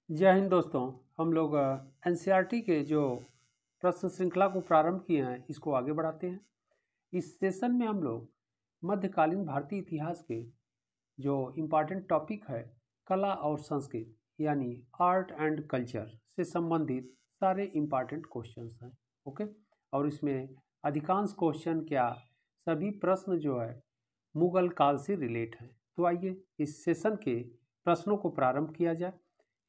जय हिंद दोस्तों। हम लोग एनसीईआरटी के जो प्रश्न श्रृंखला को प्रारंभ किए हैं इसको आगे बढ़ाते हैं। इस सेशन में हम लोग मध्यकालीन भारतीय इतिहास के जो इम्पॉर्टेंट टॉपिक है कला और संस्कृति यानी आर्ट एंड कल्चर से संबंधित सारे इम्पॉर्टेंट क्वेश्चंस हैं। ओके, और इसमें अधिकांश क्वेश्चन क्या सभी प्रश्न जो है मुगल काल से रिलेट हैं। तो आइए इस सेशन के प्रश्नों को प्रारंभ किया जाए।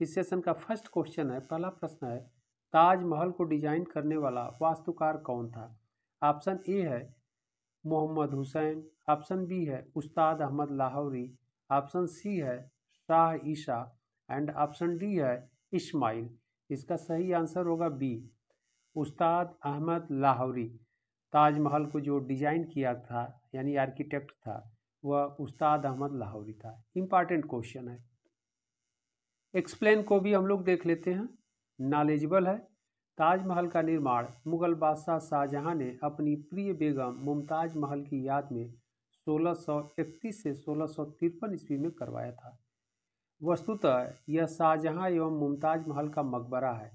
इस सेशन का फर्स्ट क्वेश्चन है, पहला प्रश्न है, ताजमहल को डिजाइन करने वाला वास्तुकार कौन था? ऑप्शन ए है मोहम्मद हुसैन, ऑप्शन बी है उस्ताद अहमद लाहौरी, ऑप्शन सी है Shah Isa and option D है इस्माइल। इसका सही आंसर होगा बी, उस्ताद अहमद लाहौरी। ताजमहल को जो डिजाइन किया था यानी आर्किटेक्ट था वह उस्ताद अहमद लाहौरी था। इम्पॉर्टेंट क्वेश्चन है। एक्सप्लेन को भी हम लोग देख लेते हैं, नॉलेजेबल है। ताजमहल का निर्माण मुगल बादशाह शाहजहां ने अपनी प्रिय बेगम मुमताज महल की याद में 1631 से 1653 ईस्वी में करवाया था। वस्तुतः यह शाहजहां एवं मुमताज महल का मकबरा है।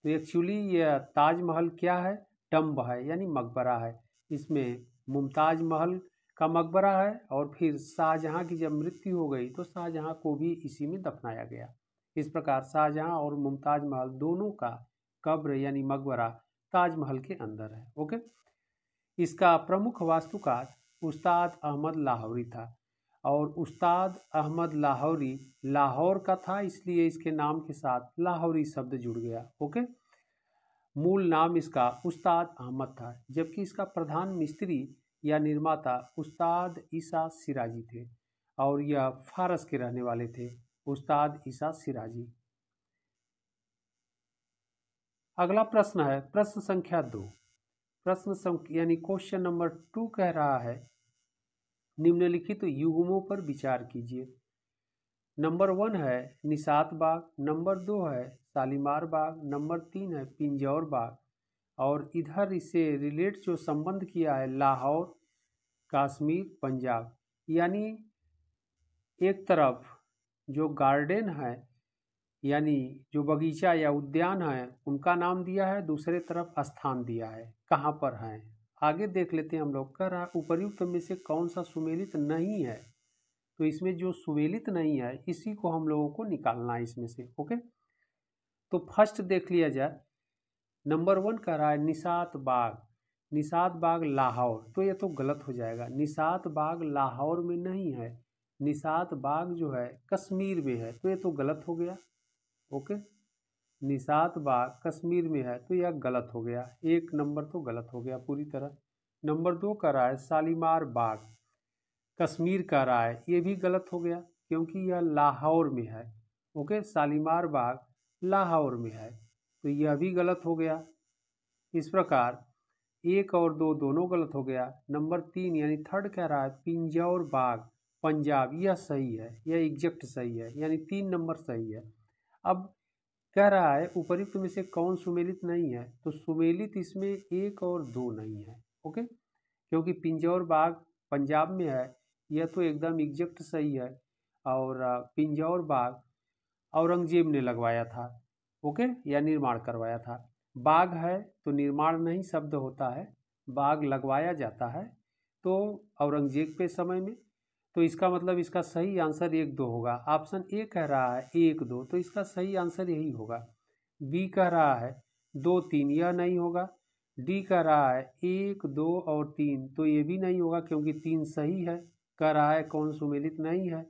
तो एक्चुअली यह ताजमहल क्या है? टम्ब है यानी मकबरा है। इसमें मुमताज महल का मकबरा है और फिर शाहजहां की जब मृत्यु हो गई तो शाहजहां को भी इसी में दफनाया गया। इस प्रकार शाहजहां और मुमताज महल दोनों का कब्र यानी मकबरा ताजमहल के अंदर है। ओके, इसका प्रमुख वास्तुकार उस्ताद अहमद लाहौरी था और उस्ताद अहमद लाहौरी लाहौर का था, इसलिए इसके नाम के साथ लाहौरी शब्द जुड़ गया। ओके, मूल नाम इसका उस्ताद अहमद था, जबकि इसका प्रधान मिस्त्री या निर्माता उस्ताद ईसा सिराजी थे और यह फारस के रहने वाले थे। उस्ताद ईसा सिराजी। अगला प्रश्न है प्रश्न संख्या 2। यानी क्वेश्चन नंबर 2 कह रहा है, निम्नलिखित युग्मों पर विचार कीजिए। नंबर 1 है निशात बाग, नंबर 2 है शालीमार बाग, नंबर 3 है पिंजौर बाग और इधर इसे रिलेट जो संबंध किया है लाहौर, कश्मीर, पंजाब। यानी एक तरफ जो गार्डन है यानी जो बगीचा या उद्यान है उनका नाम दिया है, दूसरे तरफ स्थान दिया है, कहाँ पर है आगे देख लेते हैं हम लोग। कह रहा है उपर्युक्त में से कौन सा सुमेलित नहीं है? तो इसमें जो सुमेलित नहीं है इसी को हम लोगों को निकालना है इसमें से। ओके, तो फर्स्ट देख लिया जाए। नंबर 1 कह रहा है निशात बाग। निशात बाग लाहौर, तो ये तो गलत हो जाएगा। निशात बाग लाहौर में नहीं है, निशात बाग जो है कश्मीर में है, तो ये तो गलत हो गया। ओके, निशात बाग कश्मीर में है तो यह गलत हो गया। एक नंबर तो गलत हो गया पूरी तरह। नंबर 2 कह रहा है शालीमार बाग कश्मीर कह रहा है, ये भी गलत हो गया क्योंकि यह लाहौर में है। ओके, शालीमार बाग लाहौर में है तो यह भी गलत हो गया। इस प्रकार 1 और 2 दोनों गलत हो गया। नंबर 3 यानी थर्ड कह रहा है पिंजौर बाग पंजाब, यह सही है, यह एग्जैक्ट सही है यानी 3 नंबर सही है। अब कह रहा है उपर्युक्त में से कौन सुमेलित नहीं है? तो सुमेलित इसमें 1 और 2 नहीं है। ओके, क्योंकि पिंजौर बाग पंजाब में है, यह तो एकदम एग्जैक्ट सही है। और पिंजौर बाग औरंगजेब ने लगवाया था। ओके, या निर्माण करवाया था। बाग है तो निर्माण नहीं शब्द होता है, बाग लगवाया जाता है तो औरंगजेब के समय में। तो इसका मतलब इसका सही आंसर 1, 2 होगा। ऑप्शन ए कह रहा है 1, 2, तो इसका सही आंसर यही होगा। बी कह रहा है 2, 3, यह नहीं होगा। डी कह रहा है 1, 2 और 3, तो ये भी नहीं होगा क्योंकि 3 सही है। कह रहा है कौन सुमेलित नहीं है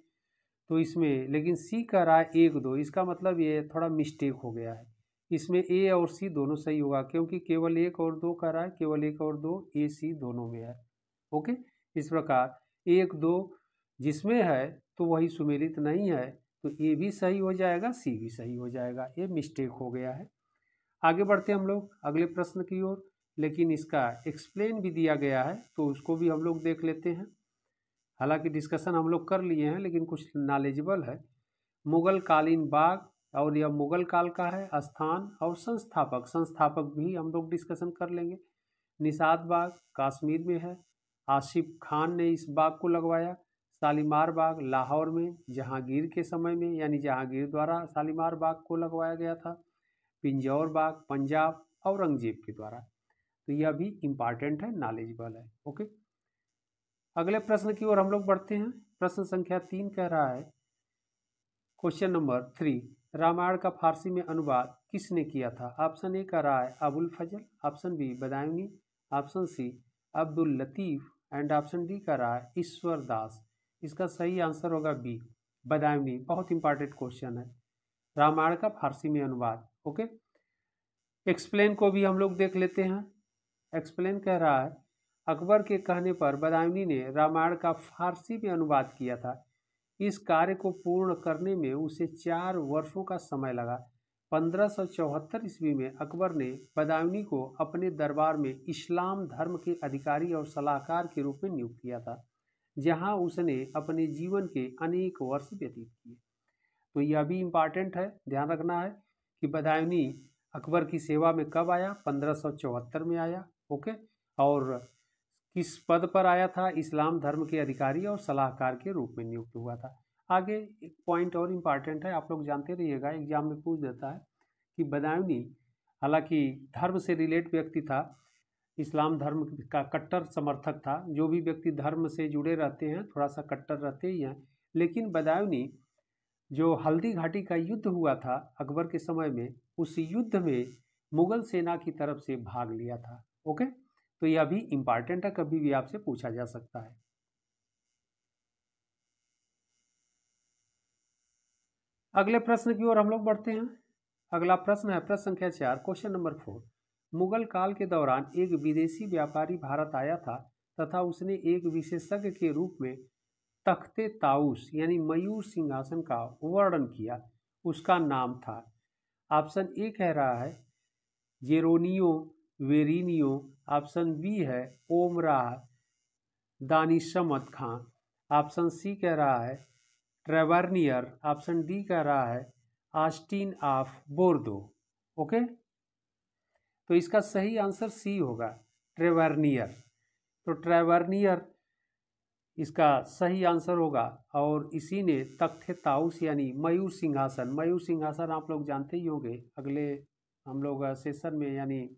तो इसमें, लेकिन सी कह रहा है 1, 2, इसका मतलब ये थोड़ा मिस्टेक हो गया है। इसमें ए और सी दोनों सही होगा क्योंकि केवल 1 और 2 कह रहा है, केवल 1 और 2 ए सी दोनों में है। ओके, इस प्रकार 1, 2 जिसमें है तो वही सुमेलित नहीं है, तो ए भी सही हो जाएगा, सी भी सही हो जाएगा। ये मिस्टेक हो गया है। आगे बढ़ते हम लोग अगले प्रश्न की ओर, लेकिन इसका एक्सप्लेन भी दिया गया है तो उसको भी हम लोग देख लेते हैं। हालांकि डिस्कशन हम लोग कर लिए हैं लेकिन कुछ नॉलेजेबल है। मुगल कालीन बाग, और यह मुगल काल का है। स्थान और संस्थापक भी हम लोग डिस्कशन कर लेंगे। निशात बाग कश्मीर में है, आसिफ खान ने इस बाग को लगवाया। शालीमार बाग लाहौर में जहांगीर के समय में, यानी जहांगीर द्वारा शालीमार बाग को लगवाया गया था। पिंजौर बाग पंजाब औरंगजेब के द्वारा। तो यह भी इम्पॉर्टेंट है, नॉलेजेबल है। ओके, अगले प्रश्न की ओर हम लोग बढ़ते हैं। प्रश्न संख्या 3 कह रहा है, क्वेश्चन नंबर 3, रामायण का फारसी में अनुवाद किसने किया था? ऑप्शन ए कह रहा है Abul Fazal, option B Badayuni, option C Abdul Latif and option D कह रहा है ईश्वर दास। इसका सही आंसर होगा बी, बदायूनी। बहुत इंपॉर्टेंट क्वेश्चन है, रामायण का फारसी में अनुवाद। ओके, एक्सप्लेन को भी हम लोग देख लेते हैं। एक्सप्लेन कह रहा है, अकबर के कहने पर बदायूनी ने रामायण का फारसी में अनुवाद किया था। इस कार्य को पूर्ण करने में उसे 4 वर्षों का समय लगा। 1574 ईस्वी में अकबर ने बदायूनी को अपने दरबार में इस्लाम धर्म के अधिकारी और सलाहकार के रूप में नियुक्त किया था, जहां उसने अपने जीवन के अनेक वर्ष व्यतीत किए। तो यह भी इम्पॉर्टेंट है, ध्यान रखना है कि बदायूनी अकबर की सेवा में कब आया? 1574 में आया। ओके, और किस पद पर आया था? इस्लाम धर्म के अधिकारी और सलाहकार के रूप में नियुक्त हुआ था। आगे एक पॉइंट और इम्पॉर्टेंट है, आप लोग जानते रहिएगा, एग्जाम में पूछ देता है कि बदायूनी हालांकि धर्म से रिलेट व्यक्ति था, इस्लाम धर्म का कट्टर समर्थक था। जो भी व्यक्ति धर्म से जुड़े रहते हैं थोड़ा सा कट्टर रहते ही हैं, लेकिन बदायूनी जो हल्दी घाटी का युद्ध हुआ था अकबर के समय में, उस युद्ध में मुगल सेना की तरफ से भाग लिया था। ओके, तो यह भी इम्पॉर्टेंट है, कभी भी आपसे पूछा जा सकता है। अगले प्रश्न की ओर हम लोग बढ़ते हैं। अगला प्रश्न है प्रश्न संख्या 4, क्वेश्चन नंबर 4, मुगल काल के दौरान एक विदेशी व्यापारी भारत आया था तथा उसने एक विशेषज्ञ के रूप में तख्ते ताउस यानी मयूर सिंहासन का वर्णन किया। उसका नाम था, ऑप्शन ए कह रहा है जेरोनियो वेरिनियो, ऑप्शन बी है ओमराह दानिशमत खां, ऑप्शन सी कह रहा है ट्रेवर्नियर, ऑप्शन डी कह रहा है आस्टीन ऑफ बोर्दो। ओके, तो इसका सही आंसर सी होगा, ट्रेवर्नियर। तो ट्रेवर्नियर इसका सही आंसर होगा, और इसी ने तख्ते ताउस यानी मयूर सिंहासन आप लोग जानते ही होंगे, अगले हम लोग सेशन में यानी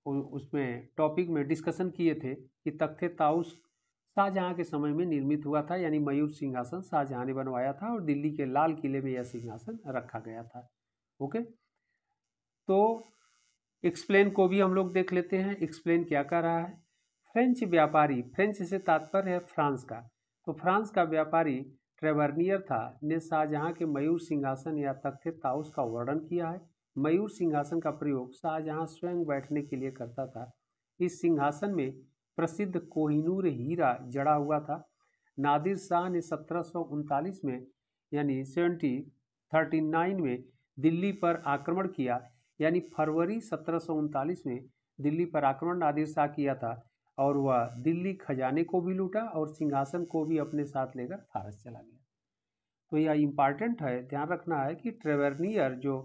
उसमें टॉपिक में डिस्कशन किए थे कि तख्ते ताउस शाहजहां के समय में निर्मित हुआ था, यानी मयूर सिंहासन शाहजहां ने बनवाया था और दिल्ली के लाल किले में यह सिंहासन रखा गया था। ओके, तो एक्सप्लेन को भी हम लोग देख लेते हैं। एक्सप्लेन क्या कर रहा है, फ्रेंच व्यापारी, फ्रेंच से तात्पर्य है फ्रांस का, तो फ्रांस का व्यापारी ट्रेवर्नियर था, ने शाहजहां के मयूर सिंहासन या तख्ते ताउस का वर्णन किया है। मयूर सिंहासन का प्रयोग शाहजहां स्वयं बैठने के लिए करता था। इस सिंहासन में प्रसिद्ध कोहिनूर हीरा जड़ा हुआ था। नादिर शाह ने 1739 में यानी 1739 में दिल्ली पर आक्रमण किया, यानी फरवरी 1739 में दिल्ली पर आक्रमण नादिर शाह किया था, और वह दिल्ली खजाने को भी लूटा और सिंहासन को भी अपने साथ लेकर फारस चला गया। तो यह इम्पॉर्टेंट है, ध्यान रखना है कि ट्रेवर्नियर जो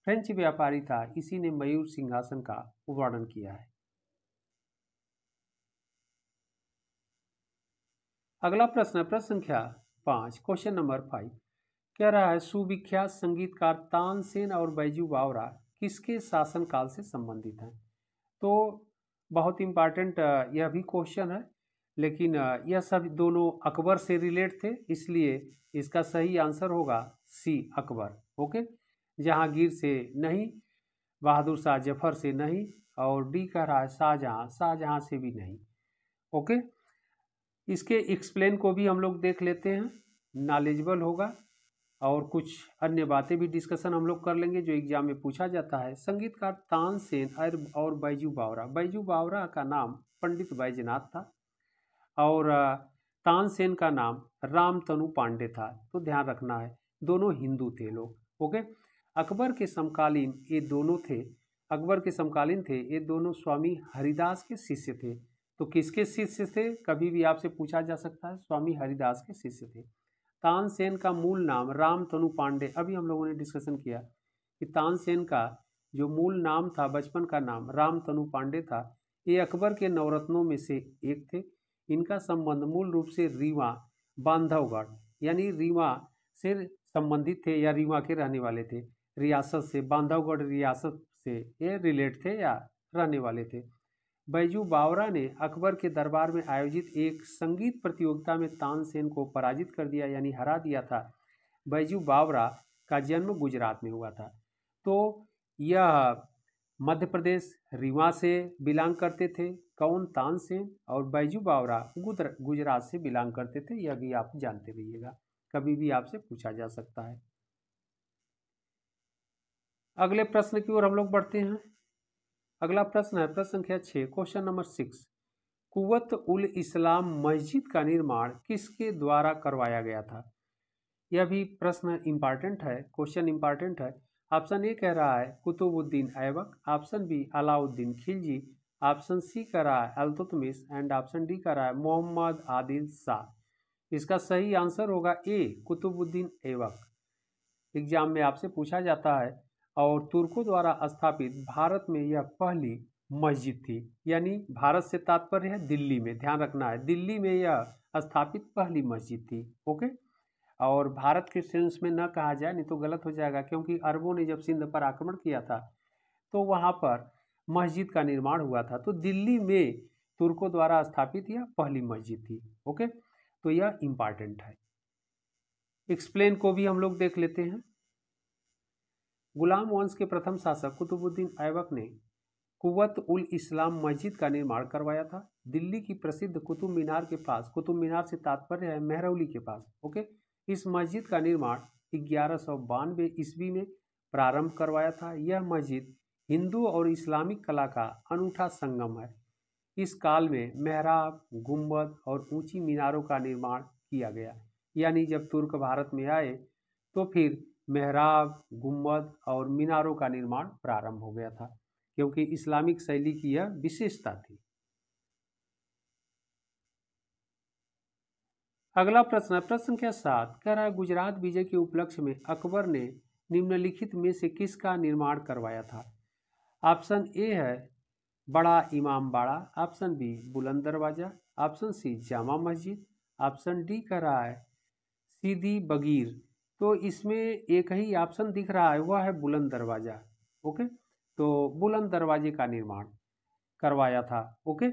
फ्रेंच व्यापारी था, इसी ने मयूर सिंहासन का वर्णन किया है। अगला प्रश्न है प्रश्न संख्या 5, क्वेश्चन नंबर 5, कह रहा है सुविख्यात संगीतकार तानसेन और बैजू बावरा किसके शासनकाल से संबंधित हैं? तो बहुत इम्पॉर्टेंट यह भी क्वेश्चन है, लेकिन यह सब दोनों अकबर से रिलेट थे, इसलिए इसका सही आंसर होगा सी, अकबर। ओके, जहांगीर से नहीं, बहादुर शाह जफर से नहीं, और डी कह रहा है शाहजहां से भी नहीं। ओके, इसके एक्सप्लेन को भी हम लोग देख लेते हैं, नॉलेजेबल होगा, और कुछ अन्य बातें भी डिस्कशन हम लोग कर लेंगे जो एग्जाम में पूछा जाता है। संगीतकार तानसेन और बैजू बावरा का नाम पंडित बैजनाथ था, और तानसेन का नाम रामतनु पांडे था। तो ध्यान रखना है, दोनों हिंदू थे लोग। ओके, अकबर के समकालीन ये दोनों थे, ये दोनों स्वामी हरिदास के शिष्य थे। तो किसके शिष्य थे, कभी भी आपसे पूछा जा सकता है, स्वामी हरिदास के शिष्य थे। तानसेन का मूल नाम रामतनु पांडे, अभी हम लोगों ने डिस्कशन किया कि तानसेन का जो मूल नाम था, बचपन का नाम रामतनु पांडे था। ये अकबर के नवरत्नों में से एक थे। इनका संबंध मूल रूप से रीवा बांधवगढ़ यानी रीवा से संबंधित थे या रीवा के रहने वाले थे, रियासत से, बांधवगढ़ रियासत से ये रिलेट थे या रहने वाले थे। बैजू बावरा ने अकबर के दरबार में आयोजित एक संगीत प्रतियोगिता में तानसेन को पराजित कर दिया यानी हरा दिया था। बैजू बावरा का जन्म गुजरात में हुआ था। तो यह मध्य प्रदेश रीवा से बिलोंग करते थे कौन, तानसेन, और बैजू बावरा गुजरात से बिलोंग करते थे। यह भी आप जानते रहिएगा, कभी भी आपसे पूछा जा सकता है। अगले प्रश्न की ओर हम लोग बढ़ते हैं। अगला प्रश्न है प्रश्न संख्या 6, क्वेश्चन नंबर 6। कुव्वत उल इस्लाम मस्जिद का निर्माण किसके द्वारा करवाया गया था? यह भी प्रश्न इंपॉर्टेंट है, क्वेश्चन इंपॉर्टेंट है। ऑप्शन ए कह रहा है Qutbuddin Aibak, option B Alauddin Khilji, option C कह रहा है अल्तुतमिश एंड ऑप्शन डी कह रहा है मोहम्मद आदिल शाह। इसका सही आंसर होगा ए, कुतुबुद्दीन ऐबक। एग्जाम में आपसे पूछा जाता है और तुर्कों द्वारा स्थापित भारत में यह पहली मस्जिद थी, यानी भारत से तात्पर्य है दिल्ली में, ध्यान रखना है, दिल्ली में यह स्थापित पहली मस्जिद थी। ओके, और भारत के सेंस में न कहा जाए, नहीं तो गलत हो जाएगा, क्योंकि अरबों ने जब सिंध पर आक्रमण किया था तो वहाँ पर मस्जिद का निर्माण हुआ था, तो दिल्ली में तुर्कों द्वारा स्थापित यह पहली मस्जिद थी। ओके, तो यह इम्पॉर्टेंट है। एक्सप्लेन को भी हम लोग देख लेते हैं। गुलाम वंश के प्रथम शासक कुतुबुद्दीन ऐबक ने कुव्वत उल इस्लाम मस्जिद का निर्माण करवाया था दिल्ली की प्रसिद्ध कुतुब मीनार के पास। कुतुब मीनार से तात्पर्य है मेहरौली के पास। ओके, इस मस्जिद का निर्माण 1192 ईस्वी में प्रारंभ करवाया था। यह मस्जिद हिंदू और इस्लामिक कला का अनूठा संगम है। इस काल में मेहराब, गुंबद और ऊंची मीनारों का निर्माण किया गया, यानी जब तुर्क भारत में आए तो फिर मेहराब, गुंबद और मीनारों का निर्माण प्रारंभ हो गया था, क्योंकि इस्लामिक शैली की यह विशेषता थी। अगला प्रश्न है प्रश्न संख्या 7, कह रहा है गुजरात विजय के उपलक्ष्य में अकबर ने निम्नलिखित में से किसका निर्माण करवाया था? ऑप्शन ए है बड़ा इमाम बाड़ा, ऑप्शन बी बुलंद दरवाजा, option C Jama Masjid, option D कह रहा है सीधी बगीर। तो इसमें एक ही ऑप्शन दिख रहा है, वह है बुलंद दरवाजा। ओके, तो बुलंद दरवाजे का निर्माण करवाया था। ओके,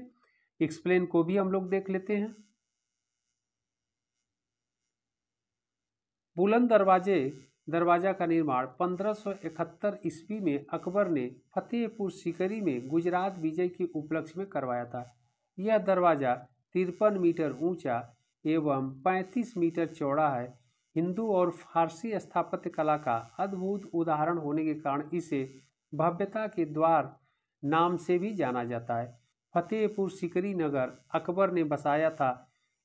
एक्सप्लेन को भी हम लोग देख लेते हैं। बुलंद दरवाजा का निर्माण 1571 ईस्वी में अकबर ने फतेहपुर सीकरी में गुजरात विजय के उपलक्ष्य में करवाया था। यह दरवाजा 53 मीटर ऊंचा एवं 35 मीटर चौड़ा है। हिंदू और फारसी स्थापत्य कला का अद्भुत उदाहरण होने के कारण इसे भव्यता के द्वार नाम से भी जाना जाता है। फतेहपुर सीकरी नगर अकबर ने बसाया था।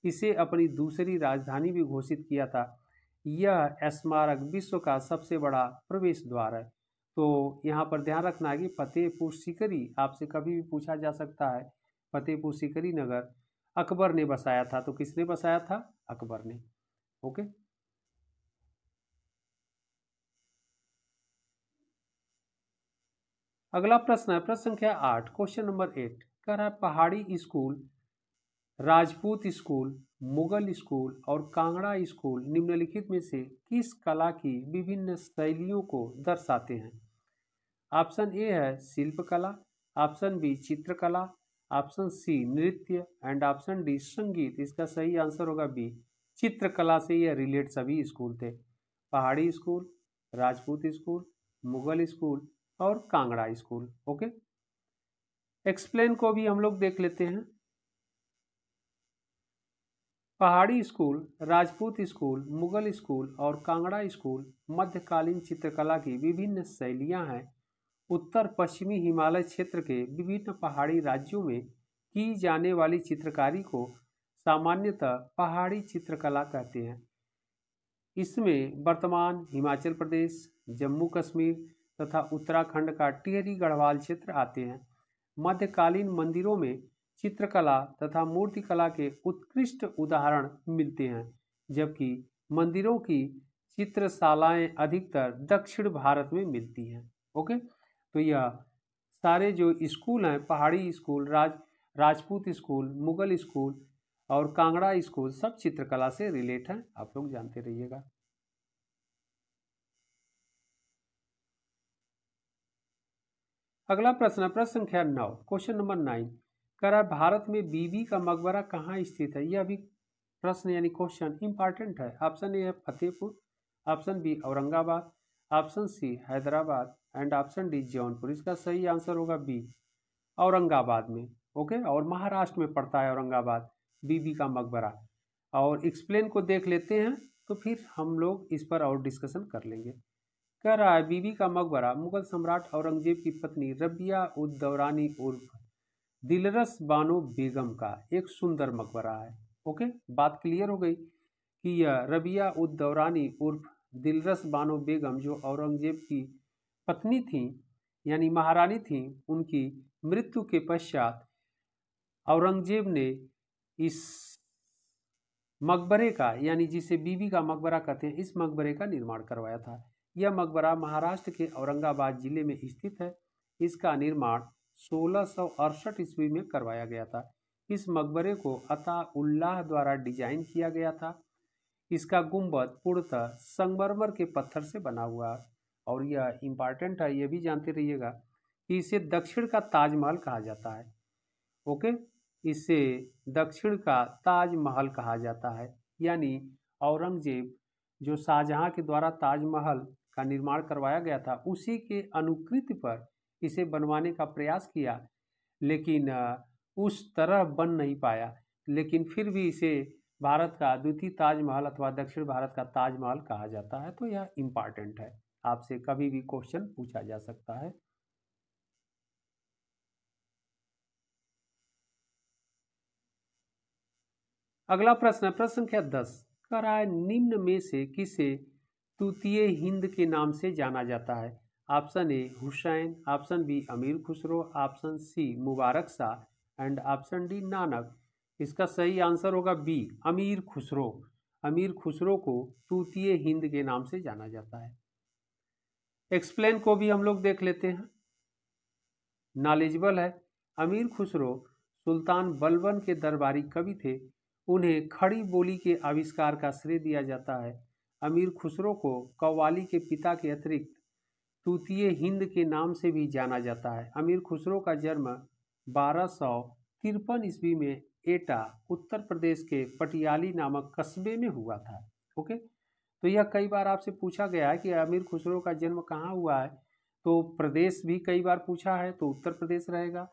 इसे अपनी दूसरी राजधानी भी घोषित किया था। यह स्मारक विश्व का सबसे बड़ा प्रवेश द्वार है। तो यहाँ पर ध्यान रखना है कि फतेहपुर सीकरी आपसे कभी भी पूछा जा सकता है। फतेहपुर सीकरी नगर अकबर ने बसाया था, तो किसने बसाया था? अकबर ने। ओके, अगला प्रश्न है प्रश्न संख्या 8, क्वेश्चन नंबर 8, कह रहा है पहाड़ी school, Rajput school, Mughal school और कांगड़ा स्कूल निम्नलिखित में से किस कला की विभिन्न शैलियों को दर्शाते हैं? ऑप्शन ए है शिल्पकला, ऑप्शन बी चित्रकला, ऑप्शन सी नृत्य एंड ऑप्शन डी संगीत। इसका सही आंसर होगा बी, चित्रकला से यह रिलेट सभी स्कूल थे। पहाड़ी school, Rajput school, Mughal school और कांगड़ा स्कूल। ओके, एक्सप्लेन को भी हम लोग देख लेते हैं। पहाड़ी school, Rajput school, Mughal school और कांगड़ा स्कूल मध्यकालीन चित्रकला की विभिन्न शैलियां हैं। उत्तर पश्चिमी हिमालय क्षेत्र के विभिन्न पहाड़ी राज्यों में की जाने वाली चित्रकारी को सामान्यतः पहाड़ी चित्रकला कहते हैं। इसमें वर्तमान हिमाचल प्रदेश, जम्मू कश्मीर तथा उत्तराखंड का टिहरी गढ़वाल क्षेत्र आते हैं। मध्यकालीन मंदिरों में चित्रकला तथा मूर्तिकला के उत्कृष्ट उदाहरण मिलते हैं, जबकि मंदिरों की चित्रशालाएं अधिकतर दक्षिण भारत में मिलती हैं। ओके, तो यह सारे जो स्कूल हैं, पहाड़ी school, Rajput school, Mughal school और कांगड़ा स्कूल सब चित्रकला से रिलेट हैं, आप लोग जानते रहिएगा। अगला प्रश्न है प्रश्न संख्या 9, क्वेश्चन नंबर 9 कह रहा है भारत में बीबी का मकबरा कहाँ स्थित है। यह भी प्रश्न यानी क्वेश्चन इंपॉर्टेंट है। ऑप्शन ए है Fatehpur, option B Aurangabad, option C Hyderabad and option D Jaunpur. इसका सही आंसर होगा बी, औरंगाबाद में। ओके, और महाराष्ट्र में पड़ता है औरंगाबाद बीबी का मकबरा। और एक्सप्लेन को देख लेते हैं तो फिर हम लोग इस पर और डिस्कशन कर लेंगे। कह रहा है बीबी का मकबरा मुगल सम्राट औरंगजेब की पत्नी रबिया उद दौरानी उर्फ दिलरस बानो बेगम का एक सुंदर मकबरा है। ओके, बात क्लियर हो गई कि यह रबिया उद दौरानी उर्फ दिलरस बानो बेगम जो औरंगजेब की पत्नी थी यानी महारानी थी, उनकी मृत्यु के पश्चात औरंगजेब ने इस मकबरे का यानी जिसे बीबी का मकबरा कहते हैं, इस मकबरे का निर्माण करवाया था। यह मकबरा महाराष्ट्र के औरंगाबाद जिले में स्थित है। इसका निर्माण 1668 ईस्वी में करवाया गया था। इस मकबरे को अता उल्लाह द्वारा डिजाइन किया गया था। इसका गुंबद पूर्णतः संगमरमर के पत्थर से बना हुआ है। और यह इम्पॉर्टेंट है, यह भी जानते रहिएगा कि इसे दक्षिण का ताजमहल कहा जाता है। ओके, इसे दक्षिण का ताजमहल कहा जाता है। यानी औरंगजेब जो शाहजहां के द्वारा ताजमहल का निर्माण करवाया गया था, उसी के अनुकृति पर इसे बनवाने का प्रयास किया, लेकिन उस तरह बन नहीं पाया। लेकिन फिर भी इसे भारत का द्वितीय ताजमहल अथवा दक्षिण भारत का ताजमहल कहा जाता है। तो यह इम्पॉर्टेंट है, आपसे कभी भी क्वेश्चन पूछा जा सकता है। अगला प्रश्न है प्रश्न संख्या 10 कह रहा है निम्न में से किसे तूतीय हिंद के नाम से जाना जाता है। Option A Hussain, option B Amir Khusro, option C Mubarak Shah and option D Nanak. इसका सही आंसर होगा बी, अमीर खुसरो। अमीर खुसरो को तूतीय हिंद के नाम से जाना जाता है। एक्सप्लेन को भी हम लोग देख लेते हैं, नॉलेजेबल है। अमीर खुसरो सुल्तान बलबन के दरबारी कवि थे। उन्हें खड़ी बोली के आविष्कार का श्रेय दिया जाता है। अमीर खुसरो को कव्वाली के पिता के अतिरिक्त तूतीय हिंद के नाम से भी जाना जाता है। अमीर खुसरो का जन्म 1253 ईस्वी में एटा उत्तर प्रदेश के पटियाली नामक कस्बे में हुआ था। ओके, तो यह कई बार आपसे पूछा गया है कि अमीर खुसरो का जन्म कहाँ हुआ है, तो प्रदेश भी कई बार पूछा है तो उत्तर प्रदेश रहेगा।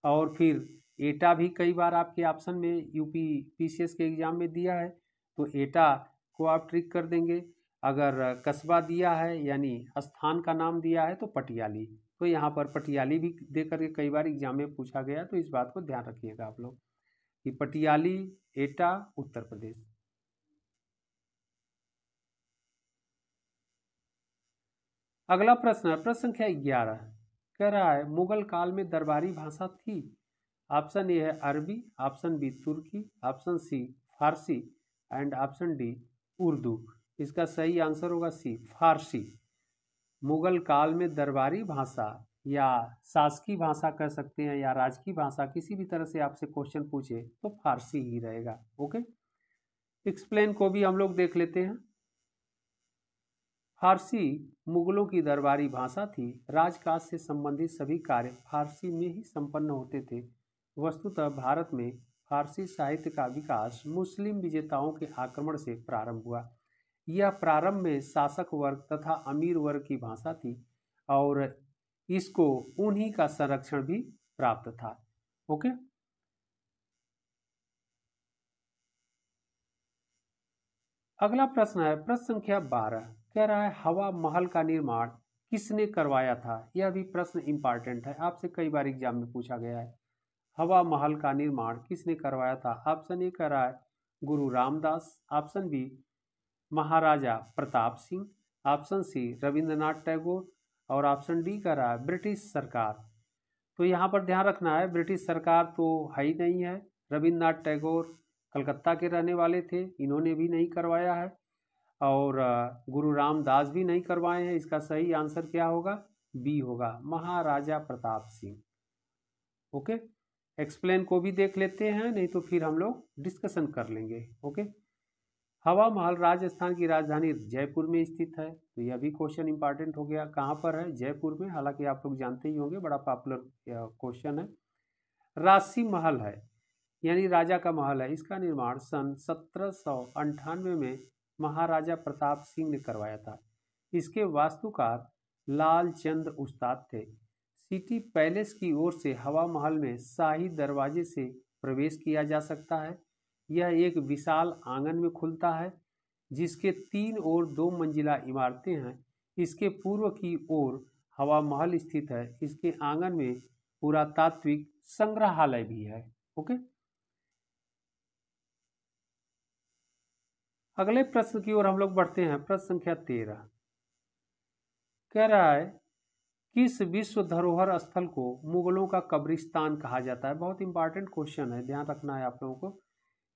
और फिर एटा भी कई बार आपके ऑप्शन में यूपी पीसीएस के एग्जाम में दिया है, तो एटा को आप ट्रिक कर देंगे। अगर कस्बा दिया है यानी स्थान का नाम दिया है तो पटियाली, तो यहाँ पर पटियाली भी दे करके कई बार एग्जाम में पूछा गया, तो इस बात को ध्यान रखिएगा आप लोग कि पटियाली, एटा, उत्तर प्रदेश। अगला प्रश्न है प्रश्न संख्या 11 कह रहा है मुगल काल में दरबारी भाषा थी। ऑप्शन ए है Arabi, option B Turki, option C Farsi and option D Urdu. इसका सही आंसर होगा सी, फारसी। मुगल काल में दरबारी भाषा या शासकीय भाषा कह सकते हैं या राजकीय भाषा, किसी भी तरह से आपसे क्वेश्चन पूछे तो फारसी ही रहेगा। ओके, एक्सप्लेन को भी हम लोग देख लेते हैं। फारसी मुगलों की दरबारी भाषा थी। राजकाज से संबंधित सभी कार्य फारसी में ही संपन्न होते थे। वस्तुतः भारत में फारसी साहित्य का विकास मुस्लिम विजेताओं के आक्रमण से प्रारंभ हुआ। यह प्रारंभ में शासक वर्ग तथा अमीर वर्ग की भाषा थी और इसको उन्हीं का संरक्षण भी प्राप्त था। ओके, अगला प्रश्न है प्रश्न संख्या 12 कह रहा है हवा महल का निर्माण किसने करवाया था। यह भी प्रश्न इंपॉर्टेंट है, आपसे कई बार एग्जाम में पूछा गया है। हवा महल का निर्माण किसने करवाया था। ऑप्शन ए कह रहा है गुरु रामदास, ऑप्शन बी महाराजा प्रताप सिंह, ऑप्शन सी रविंद्रनाथ टैगोर और ऑप्शन डी कह रहा है ब्रिटिश सरकार। तो यहाँ पर ध्यान रखना है, ब्रिटिश सरकार तो है ही नहीं है। रविंद्रनाथ टैगोर कलकत्ता के रहने वाले थे, इन्होंने भी नहीं करवाया है और गुरु रामदास भी नहीं करवाए हैं। इसका सही आंसर क्या होगा, बी होगा, महाराजा प्रताप सिंह। ओके, एक्सप्लेन को भी देख लेते हैं, नहीं तो फिर हम लोग डिस्कशन कर लेंगे। ओके, हवा महल राजस्थान की राजधानी जयपुर में स्थित है, तो यह भी क्वेश्चन इंपॉर्टेंट हो गया। कहाँ पर है? जयपुर में। हालांकि आप लोग जानते ही होंगे, बड़ा पॉपुलर क्वेश्चन है। राजसी महल है यानी राजा का महल है, इसका निर्माण सन 1798 में महाराजा प्रताप सिंह ने करवाया था। इसके वास्तुकार लालचंद उस्ताद थे। सिटी पैलेस की ओर से हवा महल में शाही दरवाजे से प्रवेश किया जा सकता है। यह एक विशाल आंगन में खुलता है जिसके 3 ओर 2 मंजिला इमारतें हैं। इसके पूर्व की ओर हवा महल स्थित है। इसके आंगन में पुरातात्विक संग्रहालय भी है। ओके, अगले प्रश्न की ओर हम लोग बढ़ते हैं। प्रश्न संख्या 13 कह रहा है, किस विश्व धरोहर स्थल को मुगलों का कब्रिस्तान कहा जाता है? बहुत इंपॉर्टेंट क्वेश्चन है, ध्यान रखना है आप लोगों को।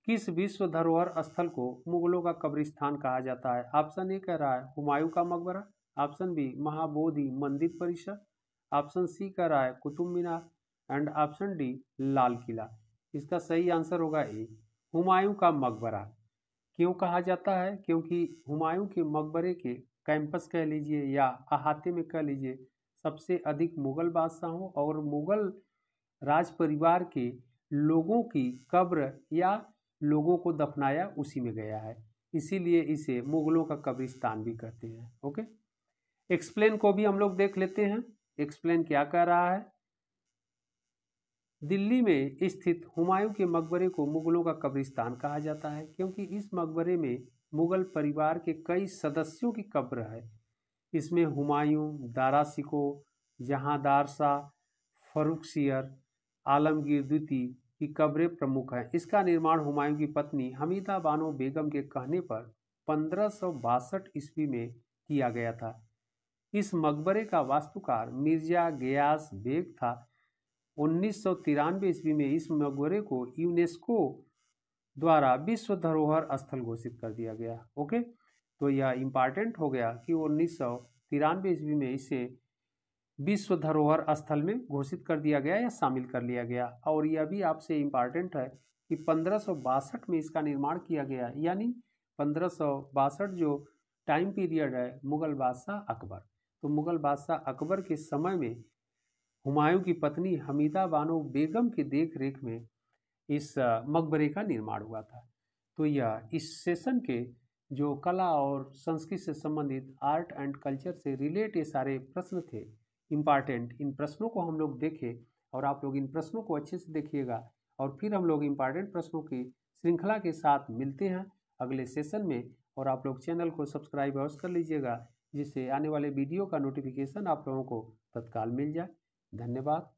किस विश्व धरोहर स्थल को मुगलों का कब्रिस्तान कहा जाता है? ऑप्शन ए कह रहा है हुमायूं का मकबरा, ऑप्शन बी महाबोधि मंदिर परिसर, ऑप्शन सी कह रहा है Qutub Minar and option D Lal Qila. इसका सही आंसर होगा ए, हुमायूं का मकबरा। क्यों कहा जाता है? क्योंकि हुमायूं के मकबरे के कैंपस कह लीजिए या अहाते में कह लीजिए, सबसे अधिक मुगल बादशाहों और मुगल राज परिवार के लोगों की कब्र या लोगों को दफनाया उसी में गया है, इसीलिए इसे मुगलों का कब्रिस्तान भी कहते हैं। ओके, एक्सप्लेन को भी हम लोग देख लेते हैं। एक्सप्लेन क्या कह रहा है? दिल्ली में स्थित हुमायूं के मकबरे को मुगलों का कब्रिस्तान कहा जाता है क्योंकि इस मकबरे में मुगल परिवार के कई सदस्यों की कब्र है। इसमें हुमायूं, दारा शिको, जहांदार शाह, फर्रुखसियर, आलमगीर द्वितीय की कब्रें प्रमुख हैं। इसका निर्माण हुमायूं की पत्नी हमीदा बानो बेगम के कहने पर 1562 ईस्वी में किया गया था। इस मकबरे का वास्तुकार मिर्जा गयास बेग था। 1993 ईस्वी में इस मकबरे को यूनेस्को द्वारा विश्व धरोहर स्थल घोषित कर दिया गया। ओके, तो यह इंपॉर्टेंट हो गया कि 1993 ईस्वी में इसे विश्व धरोहर स्थल में घोषित कर दिया गया या शामिल कर लिया गया। और यह भी आपसे इम्पॉर्टेंट है कि 1562 में इसका निर्माण किया गया, यानी 1562 जो टाइम पीरियड है मुगल बादशाह अकबर, तो मुगल बादशाह अकबर के समय में हुमायूं की पत्नी हमीदा बानो बेगम की देख रेख में इस मकबरे का निर्माण हुआ था। तो यह इस सेशन के जो कला और संस्कृति से संबंधित आर्ट एंड कल्चर से रिलेट ये सारे प्रश्न थे इम्पॉर्टेंट, इन प्रश्नों को हम लोग देखें और आप लोग इन प्रश्नों को अच्छे से देखिएगा और फिर हम लोग इम्पॉर्टेंट प्रश्नों की श्रृंखला के साथ मिलते हैं अगले सेशन में। और आप लोग चैनल को सब्सक्राइब अवश्य कर लीजिएगा जिससे आने वाले वीडियो का नोटिफिकेशन आप लोगों को तत्काल मिल जाए। धन्यवाद।